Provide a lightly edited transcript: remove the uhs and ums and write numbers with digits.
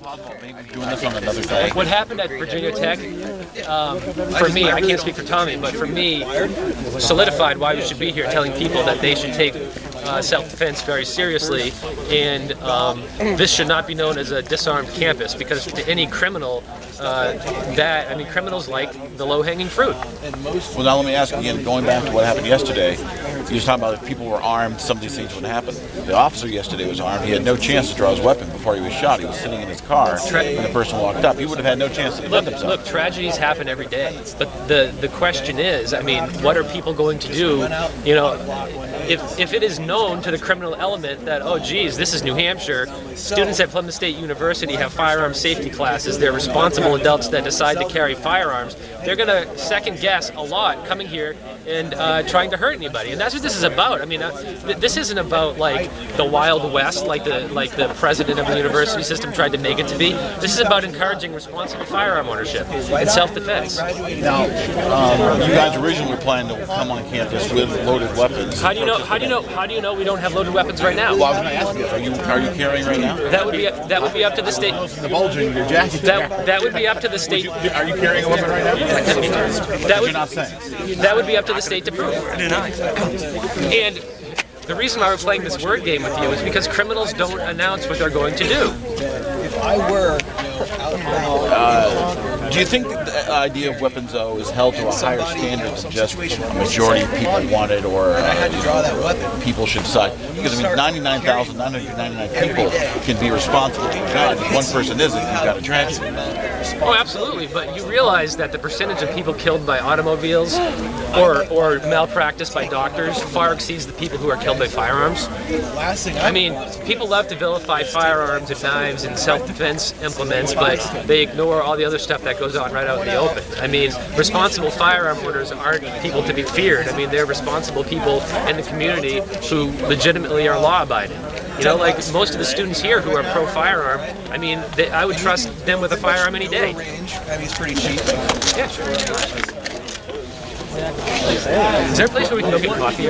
Doing this on another day. What happened at Virginia Tech, for me, I can't speak for Tommy, but for me, solidified why we should be here telling people that they should take self-defense very seriously, and this should not be known as a disarmed campus, because to any criminal, criminals like the low-hanging fruit. Well, now let me ask you again, going back to what happened yesterday, you were talking about if people were armed, some of these things would happen. The officer yesterday was armed. He had no chance to draw his weapon before he was shot. He was sitting in his car when the person walked up. He would have had no chance to defend himself. Look, tragedies happen every day. But the question is, what are people going to do? You know, if it is known to the criminal element that, oh geez, this is New Hampshire, students at Plymouth State University have firearm safety classes, they're responsible adults that decide to carry firearms, they're going to second guess a lot coming here and trying to hurt anybody. And that's what this is about. This isn't about like the Wild West, like the president of the university system tried to make it to be. This is about encouraging responsible firearm ownership and self-defense. Now, you guys originally were planning to come on campus with loaded weapons. How do you know we don't have loaded weapons right now? Well, I was going to ask you, are you carrying right now? That would be up to the state. The bulge in your jacket. That would be up to the state. Are you carrying a weapon right now? You're not saying. That would be up to the state to prove. And the reason why we're playing this word game with you is because criminals don't announce what they're going to do. If I were do you think the idea of weapons, though, is held to a higher standard than just a majority of people want it, or people should decide? Because 99,999 people can be responsible for a gun. If one person isn't, you've got a tragedy. Oh, absolutely. But you realize that the percentage of people killed by automobiles or malpractice by doctors far exceeds the people who are killed by firearms. People love to vilify firearms and knives and self-defense implements, but they ignore all the other stuff that goes on right out in the open. Responsible firearm owners aren't people to be feared. They're responsible people in the community who legitimately are law-abiding. Like most of the students here who are pro-firearm, I would trust them with a firearm any day. It's pretty cheap. Yeah, sure. Is there a place where we can go get coffee?